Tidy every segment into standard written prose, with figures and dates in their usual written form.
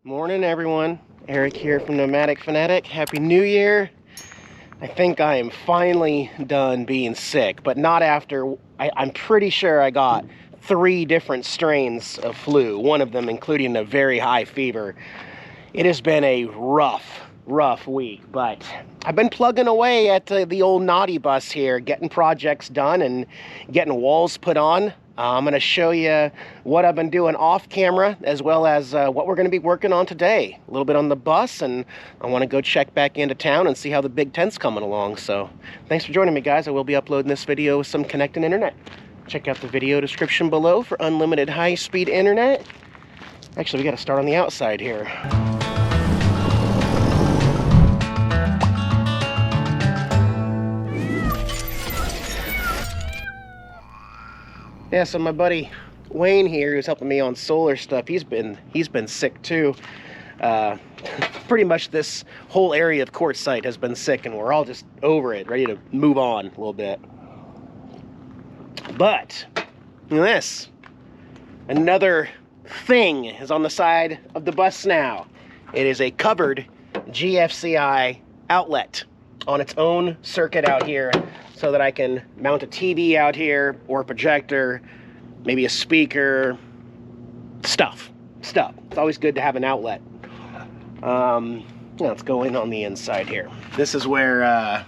Morning everyone, Eric here from Nomadic Fanatic. Happy New Year. I think I am finally done being sick, but not after, I'm pretty sure I got 3 different strains of flu, one of them including a very high fever. It has been a rough week, but I've been plugging away at the old naughty bus here, getting projects done and getting walls put on. I'm going to show you what I've been doing off camera, as well as what we're going to be working on today. A little bit on the bus, and I want to go check back into town and see how the Big Ten's coming along. So thanks for joining me, guys. I will be uploading this video with some connecting internet. Check out the video description below for unlimited high-speed internet. Actually, we got to start on the outside here. Yeah, so my buddy Wayne here, who's helping me on solar stuff, he's been sick too. Pretty much this whole area of Quartzsite has been sick, and we're all just over it, ready to move on a little bit. But look at this. Another thing is on the side of the bus now. It is a covered GFCI outlet on its own circuit out here, so that I can mount a TV out here, or a projector, maybe a speaker, stuff. It's always good to have an outlet. Let's go in on the inside here. This is where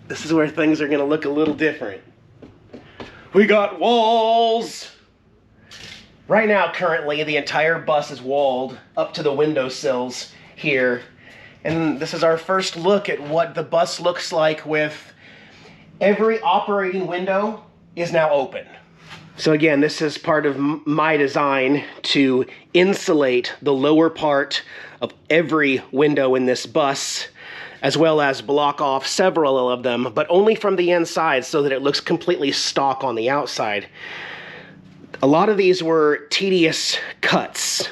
things are gonna look a little different. We got walls! Right now, currently, the entire bus is walled up to the windowsills here. And this is our first look at what the bus looks like with every operating window is now open. So again, this is part of my design to insulate the lower part of every window in this bus, as well as block off several of them, but only from the inside so that it looks completely stock on the outside. A lot of these were tedious cuts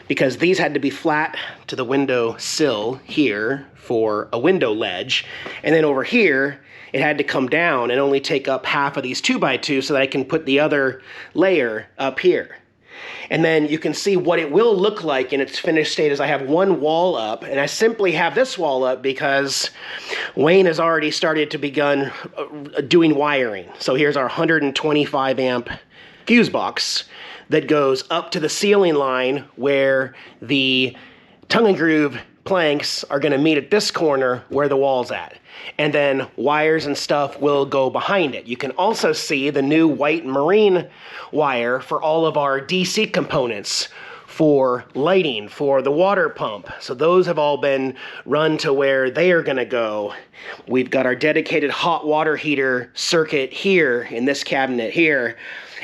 because these had to be flat to the window sill here for a window ledge, and then over here it had to come down and only take up half of these 2x2 so that I can put the other layer up here. And then you can see what it will look like in its finished state as I have one wall up, and I simply have this wall up because Wayne has already started to begun doing wiring. So here's our 125 amp fuse box that goes up to the ceiling line where the tongue and groove planks are going to meet at this corner where the wall's at. And then wires and stuff will go behind it. You can also see the new white marine wire for all of our DC components, for lighting, for the water pump. So those have all been run to where they are going to go. We've got our dedicated hot water heater circuit here in this cabinet here.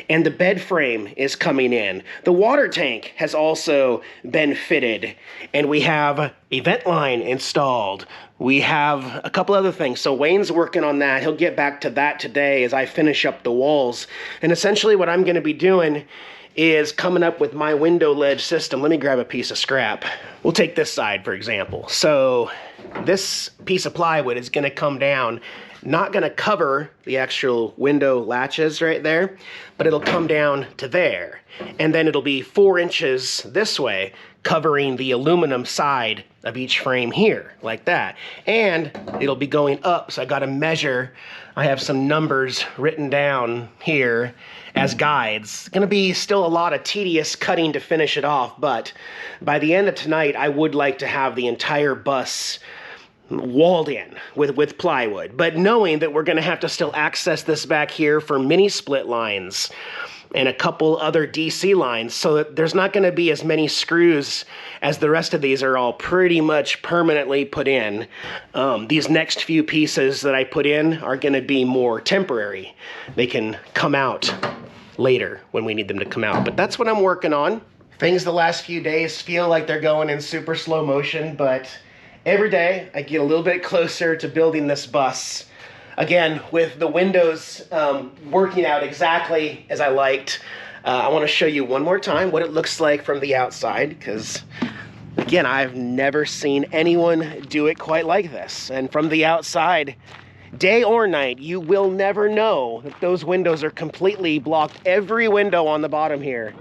And the bed frame is coming in. The water tank has also been fitted. And we have a vent line installed. We have a couple other things. So Wayne's working on that. He'll get back to that today as I finish up the walls. And essentially what I'm going to be doing is coming up with my window ledge system. Let me grab a piece of scrap. We'll take this side, for example. So this piece of plywood is going to come down, not going to cover the actual window latches right there, but it'll come down to there. And then it'll be 4 inches this way, covering the aluminum side of each frame here, like that. And it'll be going up, so I got to measure. I have some numbers written down here as guides. It's going to be still a lot of tedious cutting to finish it off, but by the end of tonight, I would like to have the entire bus walled in with plywood, but knowing that we're going to have to still access this back here for mini split lines and a couple other DC lines, so that there's not going to be as many screws as the rest of these are all pretty much permanently put in. These next few pieces that I put in are going to be more temporary. They can come out later when we need them to come out, but that's what I'm working on. Things the last few days feel like they're going in super slow motion, but every day I get a little bit closer to building this bus. Again, with the windows working out exactly as I liked. I want to show you one more time what it looks like from the outside, because again, I've never seen anyone do it quite like this. And from the outside, day or night, you will never know that those windows are completely blocked. Every window on the bottom here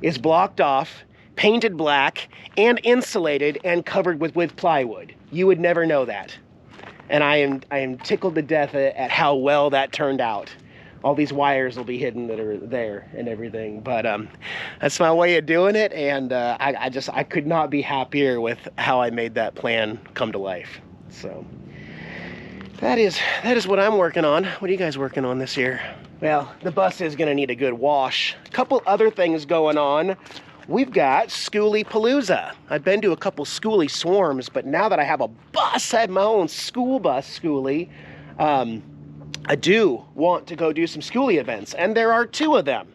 is blocked off, painted black, and insulated and covered with plywood. You would never know that. And I am tickled to death at how well that turned out. All these wires will be hidden that are there and everything. But that's my way of doing it, and I could not be happier with how I made that plan come to life. So that is what I'm working on. What are you guys working on this year? Well, the bus is gonna need a good wash. A couple other things going on. We've got Schoolie Palooza. I've been to a couple Schoolie swarms, but now that I have a bus, I have my own school bus Schoolie, I do want to go do some Schoolie events, and there are 2 of them.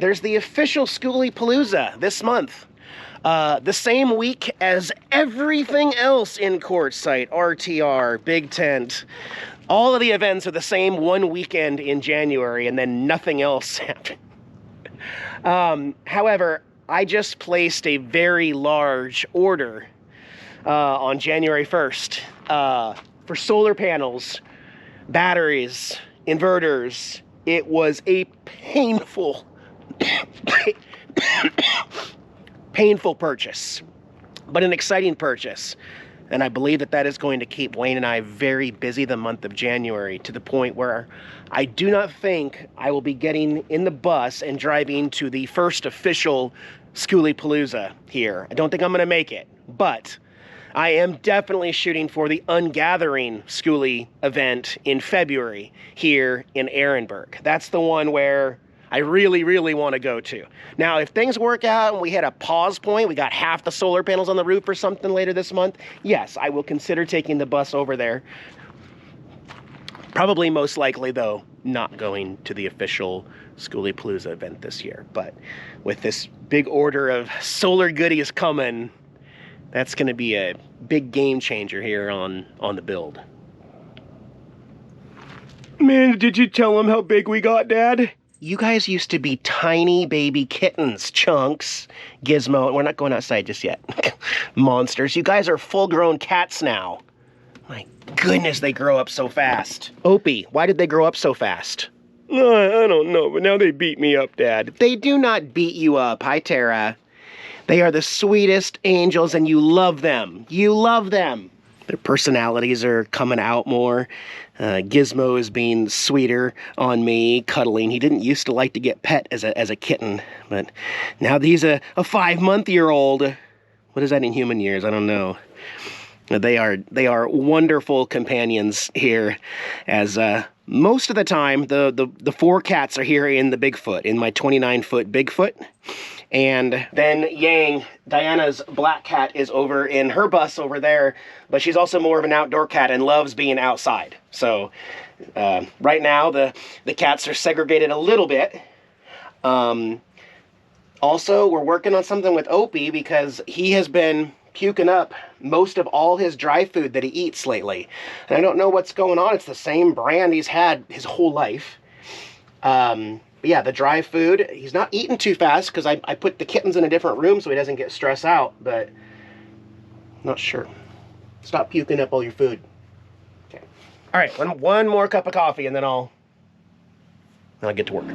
There's the official Schoolie Palooza this month. The same week as everything else in Quartzsite, RTR, Big Tent. All of the events are the same one weekend in January, and then nothing else happened. However, I just placed a very large order on January 1st for solar panels, batteries, inverters. It was a painful painful purchase, but an exciting purchase. And I believe that is going to keep Wayne and I very busy the month of January, to the point where I do not think I will be getting in the bus and driving to the first official Schoolie Palooza here. I don't think I'm going to make it, but I am definitely shooting for the Ungathering Schoolie event in February here in Ehrenberg. That's the one where I really, really want to go to. Now, if things work out and we hit a pause point, we got half the solar panels on the roof or something later this month, yes, I will consider taking the bus over there. Probably most likely, though, not going to the official Schoolie Palooza event this year. But with this big order of solar goodies coming, that's going to be a big game changer here on the build. Man, did you tell him how big we got, Dad? You guys used to be tiny baby kittens, Chunks, Gizmo. We're not going outside just yet. Monsters. You guys are full-grown cats now. My goodness, they grow up so fast. Opie, why did they grow up so fast? I don't know, but now they beat me up, Dad. They do not beat you up. Hi, Tara. They are the sweetest angels, and you love them. You love them. Their personalities are coming out more. Gizmo is being sweeter on me, cuddling. He didn't used to like to get pet as a kitten, but now that he's a 5-month-old. What is that in human years? I don't know. They are wonderful companions here, as most of the time the 4 cats are here in the Bigfoot, in my 29-foot Bigfoot. And then Yang, Diana's black cat, is over in her bus over there, but she's also more of an outdoor cat and loves being outside. So right now the cats are segregated a little bit. Also, we're working on something with Opie because he has been puking up most of all his dry food that he eats lately. And I don't know what's going on. It's the same brand he's had his whole life. But yeah, the dry food, he's not eating too fast because I put the kittens in a different room so he doesn't get stressed out, but I'm not sure. Stop puking up all your food. Okay. All right, one more cup of coffee and then I'll get to work.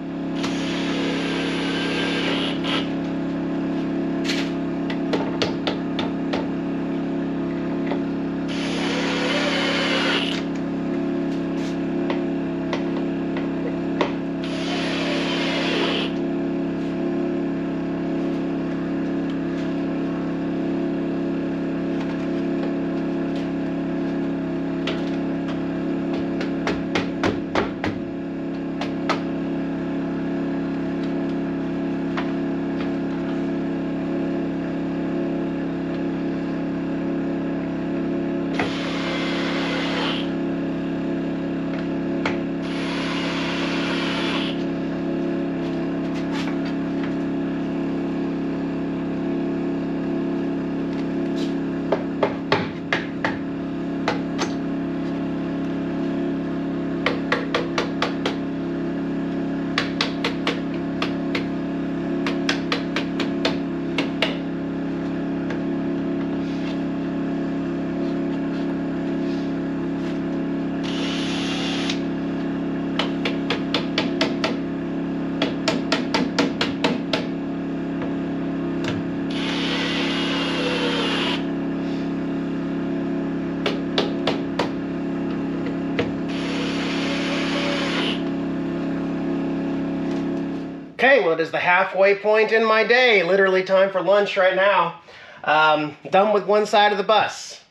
Okay, well, it is the halfway point in my day. Literally time for lunch right now. Done with one side of the bus.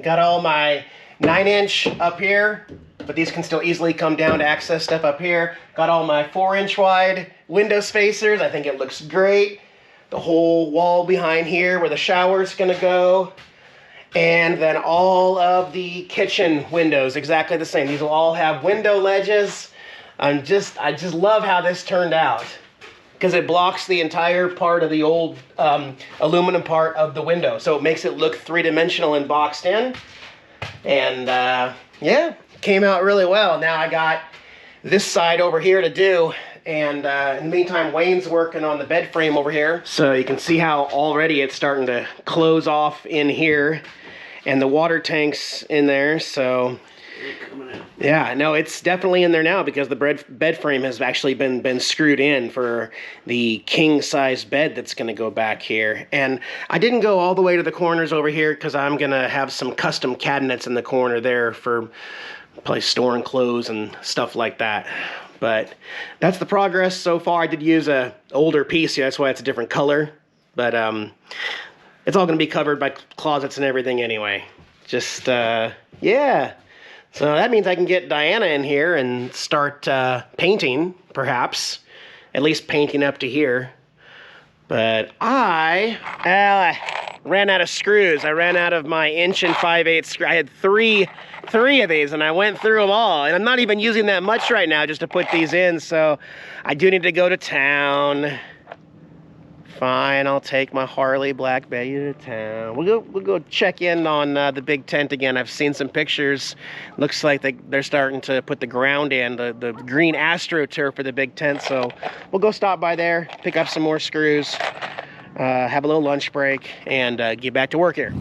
Got all my 9-inch up here, but these can still easily come down to access stuff up here. Got all my 4-inch wide window spacers. I think it looks great. The whole wall behind here where the shower's gonna go. And then all of the kitchen windows, exactly the same. These will all have window ledges. I just love how this turned out, because it blocks the entire part of the old aluminum part of the window. So it makes it look three-dimensional and boxed in. And yeah, came out really well. Now I got this side over here to do. And in the meantime, Wayne's working on the bed frame over here. So you can see how already it's starting to close off in here. And the water tank's in there, so yeah, no, it's definitely in there now because the bed frame has actually been screwed in for the king-size bed that's going to go back here. And I didn't go all the way to the corners over here because I'm going to have some custom cabinets in the corner there for probably storing clothes and stuff like that. But that's the progress so far. I did use a older piece, yeah, that's why it's a different color. But it's all going to be covered by closets and everything anyway. Just, yeah. So that means I can get Diana in here and start painting, perhaps. At least painting up to here. But I ran out of screws. I ran out of my 1 5/8 screw. I had three of these, and I went through them all. And I'm not even using that much right now just to put these in, so I do need to go to town. Fine, I'll take my Harley Black Betty to town. We'll go check in on the big tent again. I've seen some pictures. Looks like they're starting to put the ground in, the green AstroTurf for the big tent. So we'll go stop by there, pick up some more screws, have a little lunch break, and get back to work here.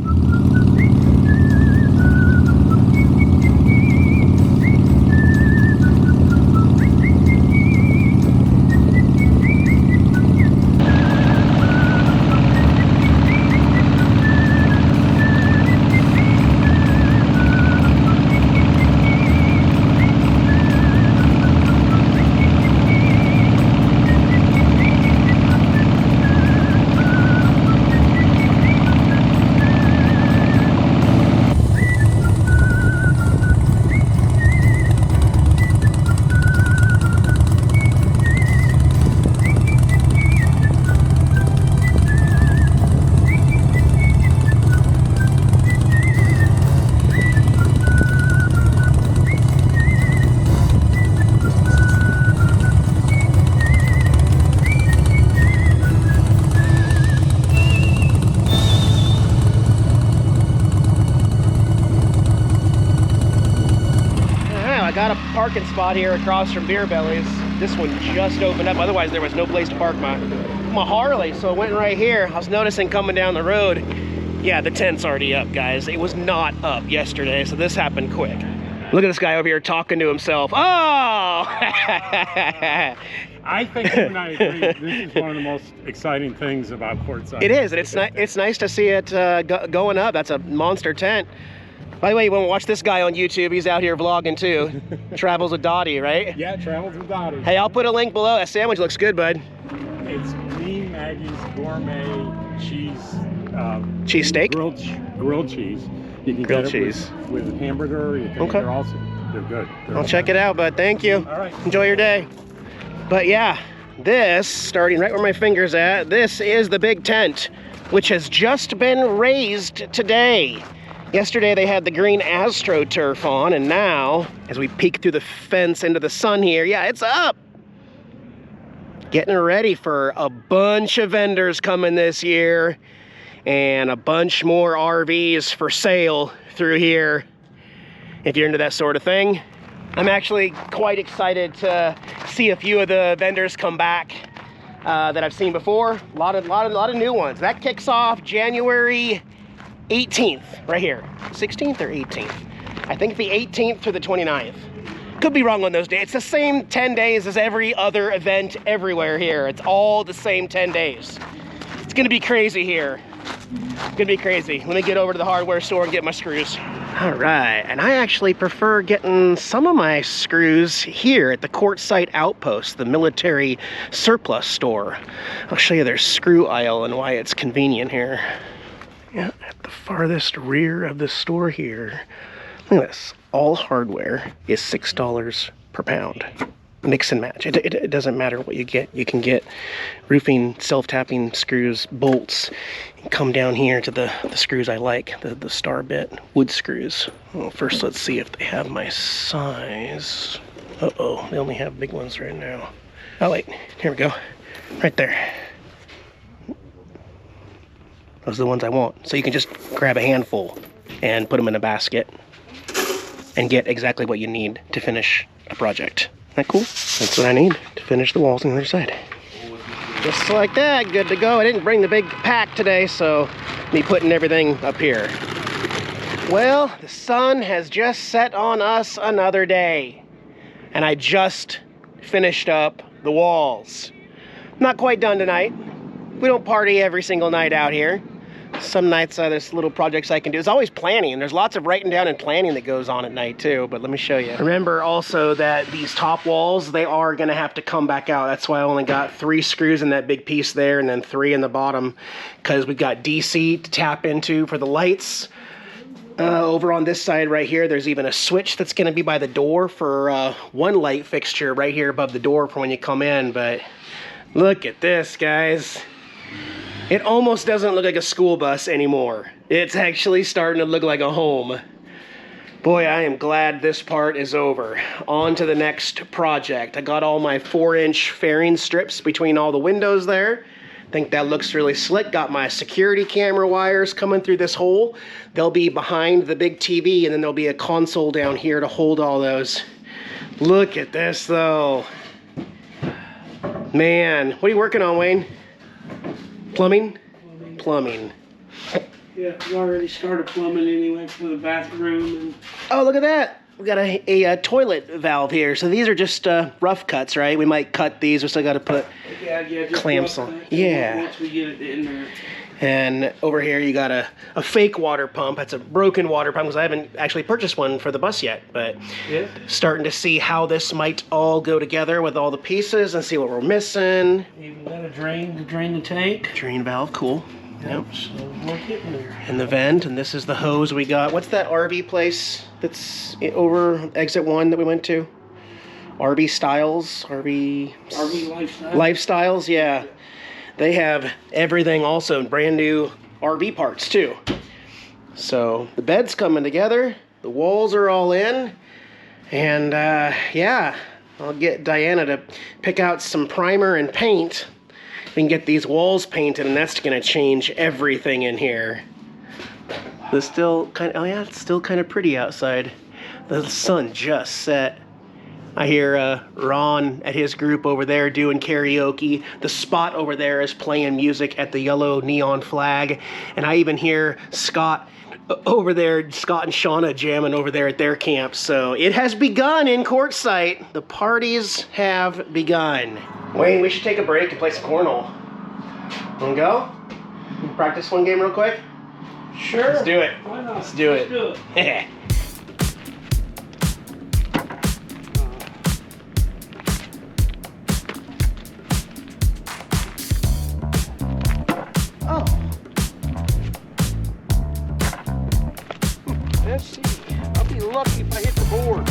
Parking spot here across from Beer Bellies. This one just opened up, otherwise there was no place to park my Harley, so I went right here. I was noticing coming down the road, yeah, the tent's already up, guys. It was not up yesterday, so this happened quick. Look at this guy over here talking to himself. Oh! I think you and I agree. This is one of the most exciting things about Quartzsite. It is, and it's nice to see it going up. That's a monster tent. By the way, you want to watch this guy on YouTube? He's out here vlogging too. Travels with Dottie, right? Yeah, Travels with Dottie. Hey, I'll put a link below. That sandwich looks good, bud. It's me, Maggie's gourmet cheese. Cheese steak? Grilled cheese. You can grilled get cheese it with hamburger. You can, okay. They're good. I'll check it out, bud. Thank you. All right. Enjoy your day. But yeah, this, starting right where my finger's at, this is the big tent, which has just been raised today. Yesterday they had the green AstroTurf on, and now, as we peek through the fence into the sun here, yeah, it's up! Getting ready for a bunch of vendors coming this year, and a bunch more RVs for sale through here, if you're into that sort of thing. I'm actually quite excited to see a few of the vendors come back that I've seen before. A lot of new ones. That kicks off January 18th, right here. 16th or 18th? I think the 18th through the 29th. Could be wrong on those days. It's the same 10 days as every other event everywhere here. It's all the same 10 days. It's gonna be crazy here. Gonna be crazy. Let me get over to the hardware store and get my screws. All right, and I actually prefer getting some of my screws here at the Quartzsite Outpost, the military surplus store. I'll show you their screw aisle and why it's convenient here. Yeah, at the farthest rear of the store here. Look at this. All hardware is $6 per pound. Mix and match. It doesn't matter what you get. You can get roofing, self-tapping screws, bolts. Come down here to the screws I like, the star bit wood screws. Well, first let's see if they have my size. Uh-oh, they only have big ones right now. Oh wait, here we go. Right there. Those are the ones I want. So you can just grab a handful and put them in a basket and get exactly what you need to finish a project. Isn't that cool? That's what I need to finish the walls on the other side. Just like that, good to go. I didn't bring the big pack today, so me putting everything up here. Well, the sun has just set on us another day, and I just finished up the walls. Not quite done tonight. We don't party every single night out here. Some nights there's little projects I can do. There's always planning. There's lots of writing down and planning that goes on at night too, but let me show you. Remember also that these top walls, they are gonna have to come back out. That's why I only got 3 screws in that big piece there and then 3 in the bottom, because we got DC to tap into for the lights. Over on this side right here, there's even a switch that's gonna be by the door for one light fixture right here above the door for when you come in, but look at this, guys. It almost doesn't look like a school bus anymore. It's actually starting to look like a home. Boy, I am glad this part is over. On to the next project. I got all my 4-inch fairing strips between all the windows there. I think that looks really slick. Got my security camera wires coming through this hole. They'll be behind the big TV, and then there'll be a console down here to hold all those. Look at this though. Man, what are you working on, Wayne? Plumbing? Plumbing. Yeah, we already started plumbing anyway for the bathroom. And oh, look at that. We got a toilet valve here. So these are just rough cuts, right? We might cut these. We still got to put just clamps on. Yeah. Once we get it in there. And over here you got a fake water pump. That's a broken water pump because I haven't actually purchased one for the bus yet. But yeah, starting to see how this might all go together with all the pieces and see what we're missing. Even got a drain to drain the tank. Drain valve, cool. Yep. So we're getting there. And the vent, and this is the hose we got. What's that RV place that's over exit 1 that we went to? RV Styles? RV Lifestyle. Lifestyles, yeah. They have everything also, brand new RV parts too. So the bed's coming together, the walls are all in, and yeah, I'll get Diana to pick out some primer and paint. We can get these walls painted, and that's gonna change everything in here. It's still kind of, oh yeah, it's still kind of pretty outside. The sun just set. I hear Ron at his group over there doing karaoke. The spot over there is playing music at the yellow neon flag. And I even hear Scott over there, Scott and Shauna jamming over there at their camp. So it has begun in Quartzsite. The parties have begun. Wayne, we should take a break and play some cornhole. Wanna go? Practice one game real quick? Sure. Let's do it. Why not? Let's do it. Let's do it. Oh. Let's see. I'll be lucky if I hit the board.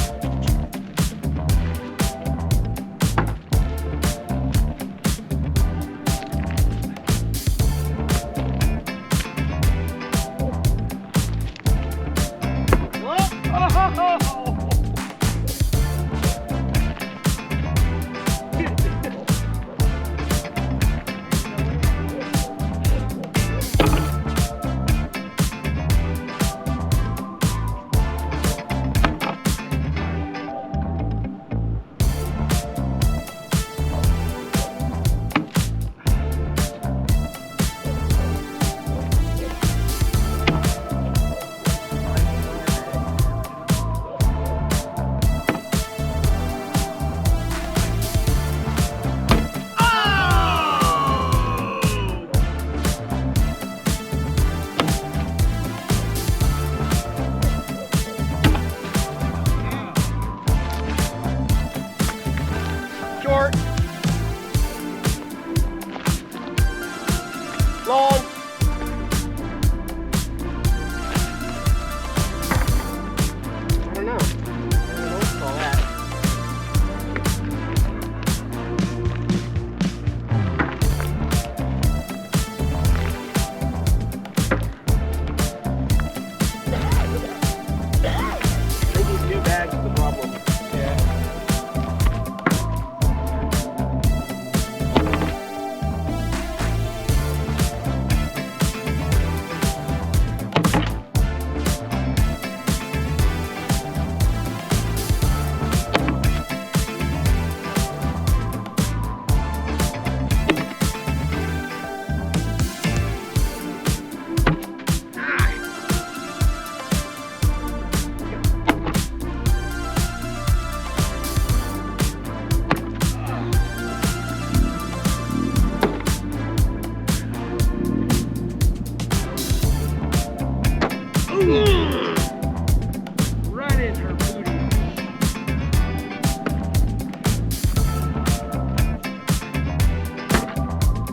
Right in her booty.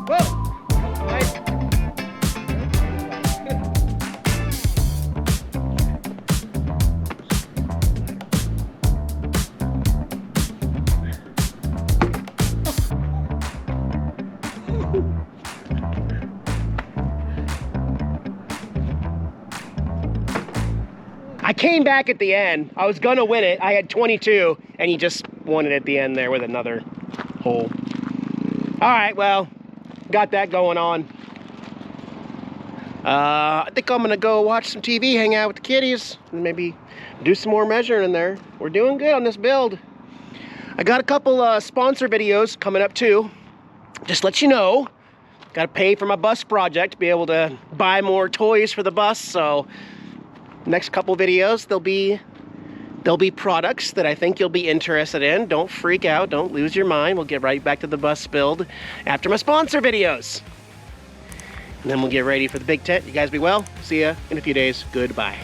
Whoa! Nice. I came back at the end. I was gonna win it. I had 22, and he just won it at the end there with another hole. All right, well, got that going on. I think I'm gonna go watch some TV, hang out with the kiddies, and maybe do some more measuring in there. We're doing good on this build. I got a couple sponsor videos coming up too. Just let you know. Got to pay for my bus project to be able to buy more toys for the bus, so next couple videos there'll be products that I think you'll be interested in. Don't freak out, don't lose your mind. We'll get right back to the bus build after my sponsor videos. And then we'll get ready for the big tent. You guys be well. See ya in a few days. Goodbye.